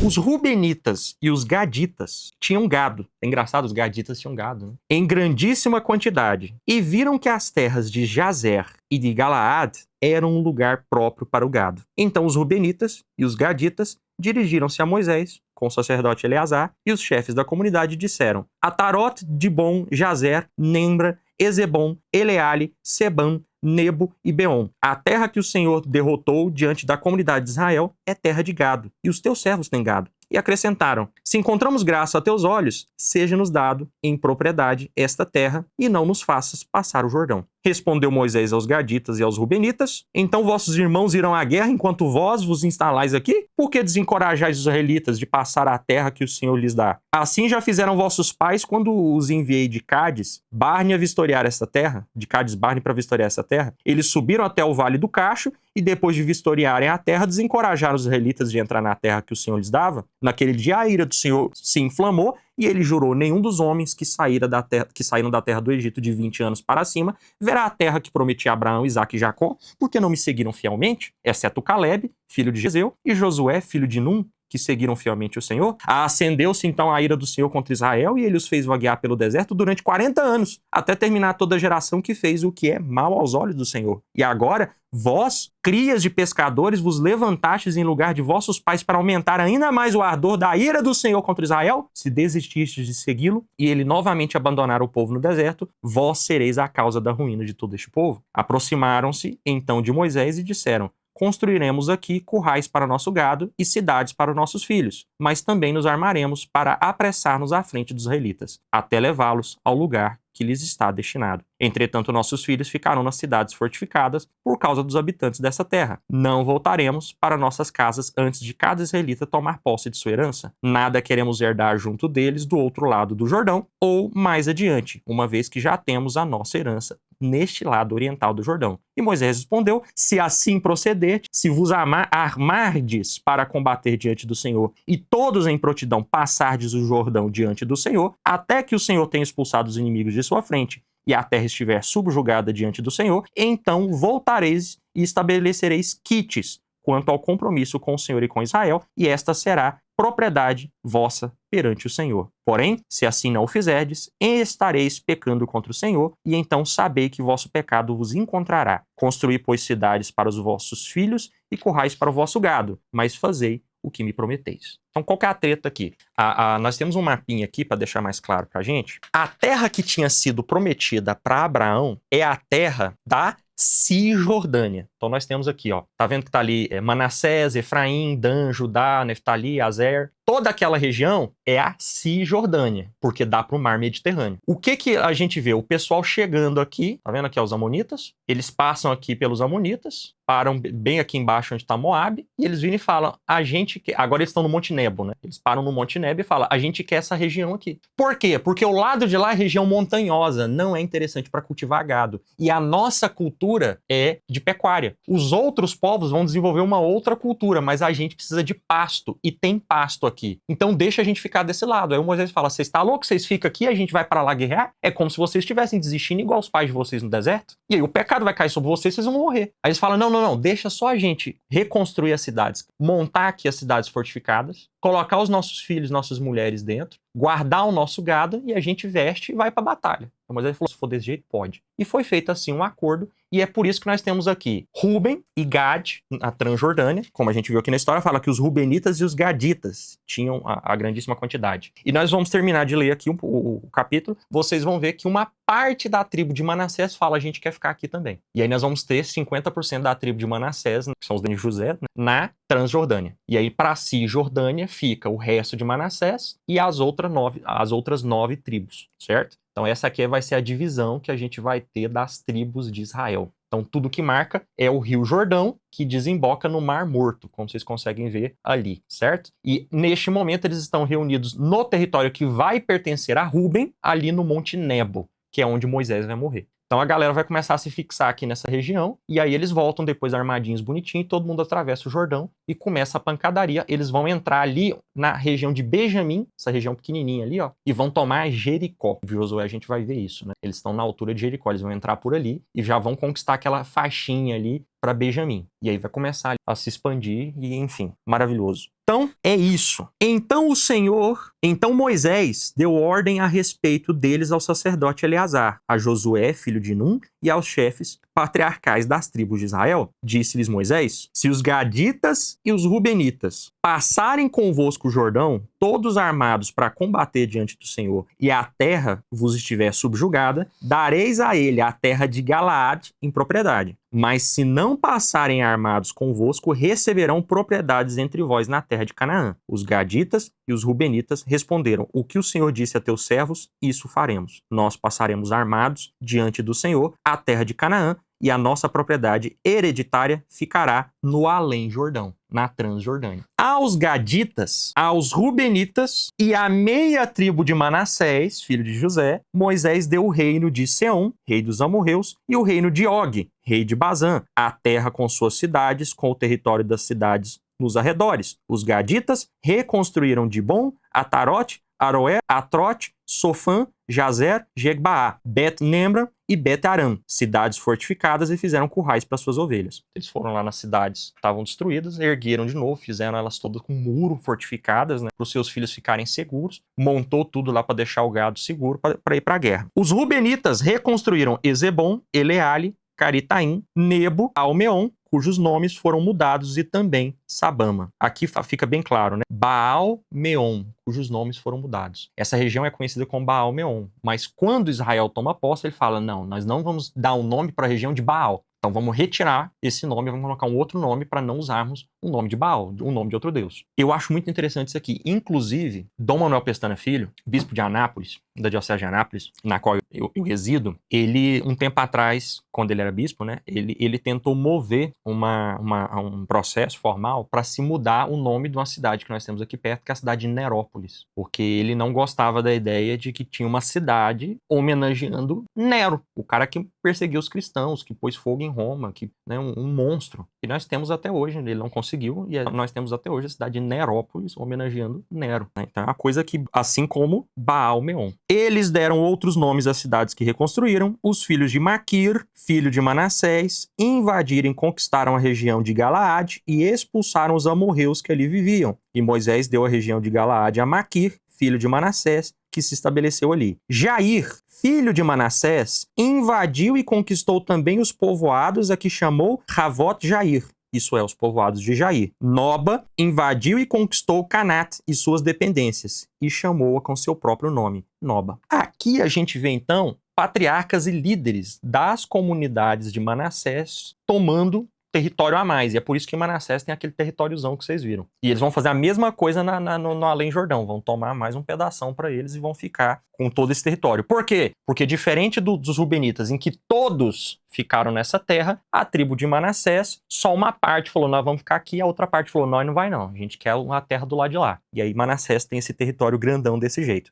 Os Rubenitas e os Gaditas tinham gado. É engraçado, os Gaditas tinham gado, né? Em grandíssima quantidade. E viram que as terras de Jazer e de Galaad eram um lugar próprio para o gado. Então os Rubenitas e os Gaditas dirigiram-se a Moisés, com o sacerdote Eleazar, e os chefes da comunidade disseram: Atarote, Dibon, Jazer, Nembra, Ezebom, Eleale, Sebam, Nebo e Beom. A terra que o Senhor derrotou diante da comunidade de Israel é terra de gado, e os teus servos têm gado. E acrescentaram: se encontramos graça a teus olhos, seja-nos dado em propriedade esta terra, e não nos faças passar o Jordão. Respondeu Moisés aos Gaditas e aos Rubenitas: então vossos irmãos irão à guerra enquanto vós vos instalais aqui? Por que desencorajais os israelitas de passar a terra que o Senhor lhes dá? Assim já fizeram vossos pais quando os enviei de Cádiz Barne a vistoriar esta terra, de Cádiz Barne para vistoriar essa terra. Eles subiram até o vale do Cacho e depois de vistoriarem a terra, desencorajaram os israelitas de entrar na terra que o Senhor lhes dava. Naquele dia a ira do Senhor se inflamou e ele jurou: nenhum dos homens que saíram da terra do Egito de 20 anos para cima verá a terra que prometi a Abraão, Isaque e Jacó, porque não me seguiram fielmente, exceto Caleb, filho de Jezeu, e Josué, filho de Num, que seguiram fielmente o Senhor. Acendeu-se então a ira do Senhor contra Israel e ele os fez vaguear pelo deserto durante 40 anos, até terminar toda a geração que fez o que é mal aos olhos do Senhor. E agora, vós, crias de pescadores, vos levantastes em lugar de vossos pais para aumentar ainda mais o ardor da ira do Senhor contra Israel? Se desististes de segui-lo e ele novamente abandonar o povo no deserto, vós sereis a causa da ruína de todo este povo. Aproximaram-se então de Moisés e disseram: construiremos aqui currais para nosso gado e cidades para os nossos filhos, mas também nos armaremos para apressar-nos à frente dos israelitas, até levá-los ao lugar que lhes está destinado. Entretanto, nossos filhos ficarão nas cidades fortificadas por causa dos habitantes dessa terra. Não voltaremos para nossas casas antes de cada israelita tomar posse de sua herança. Nada queremos herdar junto deles do outro lado do Jordão ou mais adiante, uma vez que já temos a nossa herança neste lado oriental do Jordão. E Moisés respondeu: se assim proceder, se vos armardes para combater diante do Senhor e todos em prontidão passardes o Jordão diante do Senhor, até que o Senhor tenha expulsado os inimigos de sua frente e a terra estiver subjugada diante do Senhor, então voltareis e estabelecereis quites quanto ao compromisso com o Senhor e com Israel, e esta será propriedade vossa perante o Senhor. Porém, se assim não o fizerdes, estareis pecando contra o Senhor, e então sabei que vosso pecado vos encontrará. Construí, pois, cidades para os vossos filhos e currais para o vosso gado, mas fazei o que me prometeis. Então, qual que é a treta aqui? Nós temos um mapinha aqui para deixar mais claro para a gente. A terra que tinha sido prometida para Abraão é a terra da Cisjordânia. Então nós temos aqui, ó, tá vendo que tá ali Manassés, Efraim, Dan, Judá, Neftali, Azer. Toda aquela região é a Cisjordânia, porque dá para o mar Mediterrâneo. O que a gente vê? O pessoal chegando aqui, tá vendo aqui ó, os amonitas? Eles passam aqui pelos amonitas, param bem aqui embaixo onde está Moabe, e eles viram e falam: a gente quer... Agora eles estão no Monte Nebo, né? Eles param no Monte Nebo e falam: a gente quer essa região aqui. Por quê? Porque o lado de lá é região montanhosa, não é interessante para cultivar gado. E a nossa cultura é de pecuária. Os outros povos vão desenvolver uma outra cultura, mas a gente precisa de pasto, e tem pasto aqui. Então deixa a gente ficar desse lado. Aí o Moisés fala: vocês estão loucos? Vocês ficam aqui, a gente vai para lá guerrear? É como se vocês estivessem desistindo igual os pais de vocês no deserto. E aí o pecado vai cair sobre vocês, vocês vão morrer. Aí eles falam: não, deixa só a gente reconstruir as cidades, montar aqui as cidades fortificadas, colocar os nossos filhos, nossas mulheres dentro, guardar o nosso gado e a gente veste e vai para a batalha. O Moisés falou: se for desse jeito, pode. E foi feito assim um acordo, e é por isso que nós temos aqui Ruben e Gad, a Transjordânia. Como a gente viu aqui na história, fala que os Rubenitas e os Gaditas tinham a grandíssima quantidade. E nós vamos terminar de ler aqui o capítulo. Vocês vão ver que uma parte da tribo de Manassés fala: a gente quer ficar aqui também. E aí nós vamos ter 50% da tribo de Manassés, que são os de José, na Transjordânia. E aí para Cisjordânia fica o resto de Manassés e as outras 9 tribos, certo? Então essa aqui vai ser a divisão que a gente vai ter das tribos de Israel. Então tudo que marca é o Rio Jordão, que desemboca no Mar Morto, como vocês conseguem ver ali, certo? E neste momento eles estão reunidos no território que vai pertencer a Ruben, ali no Monte Nebo, que é onde Moisés vai morrer. Então a galera vai começar a se fixar aqui nessa região, e aí eles voltam depois armadinhos bonitinhos, e todo mundo atravessa o Jordão e começa a pancadaria. Eles vão entrar ali na região de Benjamim, essa região pequenininha ali, ó, e vão tomar Jericó. Josué, a gente vai ver isso, né? Eles estão na altura de Jericó, eles vão entrar por ali e já vão conquistar aquela faixinha ali para Benjamim. E aí vai começar a se expandir e, enfim, maravilhoso. Então, é isso. Então Moisés deu ordem a respeito deles ao sacerdote Eleazar, a Josué, filho de Num, e aos chefes patriarcais das tribos de Israel. Disse-lhes Moisés: se os gaditas e os rubenitas passarem convosco o Jordão, todos armados para combater diante do Senhor, e a terra vos estiver subjugada, dareis a ele a terra de Galaade em propriedade. Mas se não passarem armados convosco, receberão propriedades entre vós na terra de Canaã. Os gaditas e os rubenitas responderam: o que o Senhor disse a teus servos, isso faremos. Nós passaremos armados diante do Senhor a terra de Canaã, e a nossa propriedade hereditária ficará no além-Jordão, na Transjordânia. Aos gaditas, aos rubenitas e à meia tribo de Manassés, filho de José, Moisés deu o reino de Seom, rei dos amorreus, e o reino de Og, rei de Bazã, a terra com suas cidades, com o território das cidades nos arredores. Os gaditas reconstruíram Dibon, Atarote, Aroé, Atrote, Sofã, Jazer, Jegbaá, Bet-Nemra e Bet-Aram, cidades fortificadas, e fizeram currais para suas ovelhas. Eles foram lá nas cidades que estavam destruídas, ergueram de novo, fizeram elas todas com muro fortificadas, né, para os seus filhos ficarem seguros, montou tudo lá para deixar o gado seguro para ir para a guerra. Os rubenitas reconstruíram Ezebom, Eleale, Caritaim, Nebo, Almeon, cujos nomes foram mudados, e também Sabama. Aqui fica bem claro, né? Baal-Meon, cujos nomes foram mudados. Essa região é conhecida como Baal-Meon, mas quando Israel toma posse, ele fala: não, nós não vamos dar um nome para a região de Baal. Então vamos retirar esse nome, vamos colocar um outro nome para não usarmos o nome de Baal, o nome de outro deus. Eu acho muito interessante isso aqui. Inclusive, Dom Manuel Pestana Filho, bispo de Anápolis, da diocese de Anápolis, na qual eu resido, ele, um tempo atrás, quando ele era bispo, né, ele tentou mover um processo formal para se mudar o nome de uma cidade que nós temos aqui perto, que é a cidade de Nerópolis, porque ele não gostava da ideia de que tinha uma cidade homenageando Nero, o cara que perseguiu os cristãos, que pôs fogo em Roma, que, né, um monstro. E nós temos até hoje, ele não conseguiu, e nós temos até hoje a cidade de Nerópolis homenageando Nero. Né? Então é uma coisa que, assim como Baal-Meon. Eles deram outros nomes às cidades que reconstruíram. Os filhos de Maquir, filho de Manassés, invadiram e conquistaram a região de Galaade e expulsaram os amorreus que ali viviam. E Moisés deu a região de Galaade a Maquir, filho de Manassés, que se estabeleceu ali. Jair, filho de Manassés, invadiu e conquistou também os povoados a que chamou Havot Jair. Isso é, os povoados de Jair. Noba invadiu e conquistou Canat e suas dependências, e chamou-a com seu próprio nome, Noba. Aqui a gente vê, então, patriarcas e líderes das comunidades de Manassés tomando território a mais. E é por isso que Manassés tem aquele territóriozão que vocês viram. E eles vão fazer a mesma coisa no Além Jordão. Vão tomar mais um pedação para eles e vão ficar com todo esse território. Por quê? Porque diferente dos Rubenitas, em que todos ficaram nessa terra, a tribo de Manassés, só uma parte falou: nós vamos ficar aqui, a outra parte falou: nós não vai não, a gente quer a terra do lado de lá. E aí Manassés tem esse território grandão desse jeito.